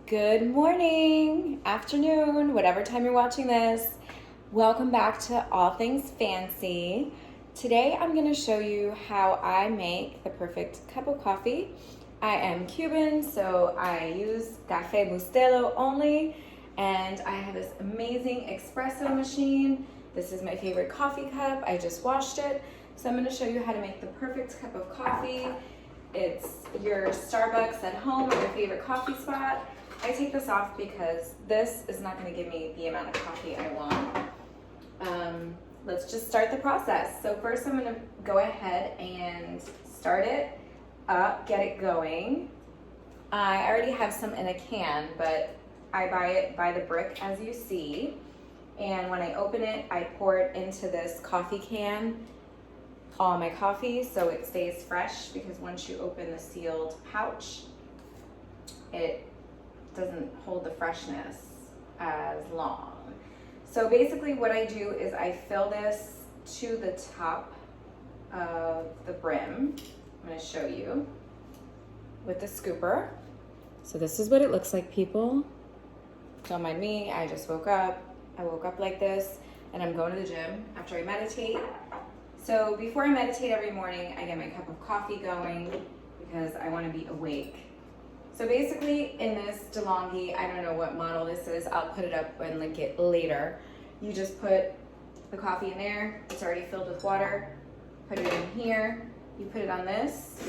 Good morning, afternoon, whatever time you're watching this. Welcome back to All Things Fancy. Today I'm going to show you how I make the perfect cup of coffee. I am Cuban, so I use Café Bustelo only, and I have this amazing espresso machine. This is my favorite coffee cup. I just washed it, so I'm going to show you how to make the perfect cup of coffee. It's your Starbucks at home or your favorite coffee spot. I take this off because this is not going to give me the amount of coffee I want. Let's just start the process. So first I'm going to go ahead and start it up, get it going. I already have some in a can, but I buy it by the brick as you see. And when I open it, I pour it into this coffee can, all my coffee, so it stays fresh, because once you open the sealed pouch, it doesn't hold the freshness as long. So basically what I do is I fill this to the top of the brim. I'm going to show you with the scooper. So this is what it looks like, people. Don't mind me, I just woke up. I woke up like this, and I'm going to the gym after I meditate. So before I meditate every morning, I get my cup of coffee going because I want to be awake. So basically in this DeLonghi, I don't know what model this is, I'll put it up and link it later. You just put the coffee in there, it's already filled with water, put it in here, you put it on this,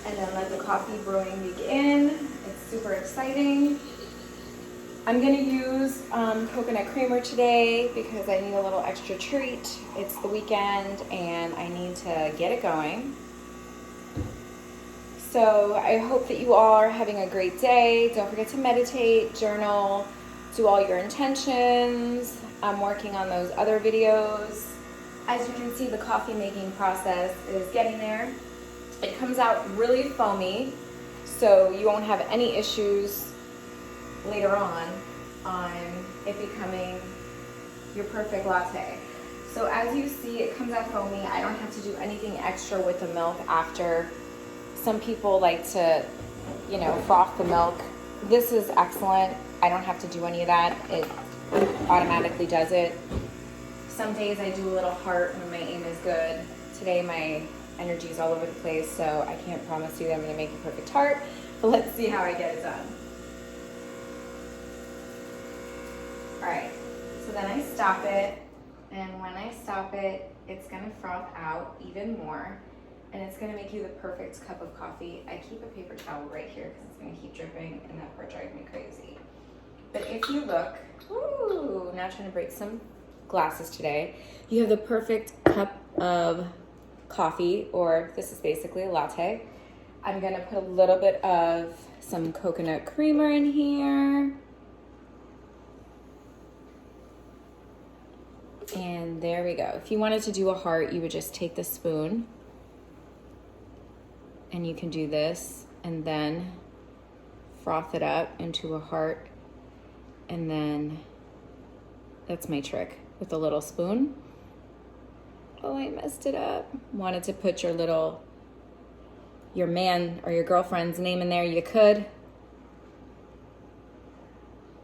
and then let the coffee brewing begin. It's super exciting. I'm gonna use coconut creamer today because I need a little extra treat. It's the weekend and I need to get it going. So I hope that you all are having a great day. Don't forget to meditate, journal, do all your intentions. I'm working on those other videos. As you can see, the coffee making process is getting there. It comes out really foamy, so you won't have any issues later on it becoming your perfect latte. So as you see, it comes out foamy. I don't have to do anything extra with the milk after. Some people like to, froth the milk. This is excellent. I don't have to do any of that. It automatically does it. Some days I do a little heart when my aim is good. Today my energy is all over the place, so I can't promise you that I'm going to make a perfect heart, but let's see how I get it done. Alright, so then I stop it, and when I stop it, it's going to froth out even more. And it's gonna make you the perfect cup of coffee. I keep a paper towel right here because it's gonna keep dripping and that part drives me crazy. But if you look, ooh, now trying to break some glasses today, you have the perfect cup of coffee, or this is basically a latte. I'm gonna put a little bit of some coconut creamer in here. And there we go. If you wanted to do a heart, you would just take the spoon, and you can do this and then froth it up into a heart, and then that's my trick with a little spoon. Oh, I messed it up. Wanted to put your man or your girlfriend's name in there, you could.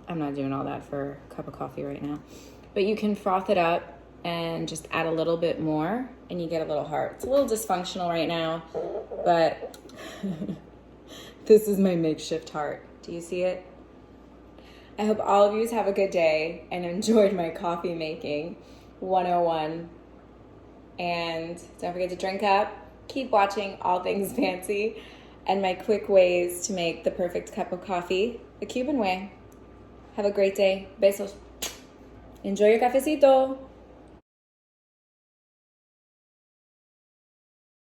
I'm not doing all that for a cup of coffee right now, but you can froth it up and just add a little bit more and you get a little heart. It's a little dysfunctional right now, but this is my makeshift heart. Do you see it? I hope all of you have a good day and enjoyed my coffee making 101. And don't forget to drink up, keep watching All Things Fancy, and my quick ways to make the perfect cup of coffee the Cuban way. Have a great day. Besos. Enjoy your cafecito.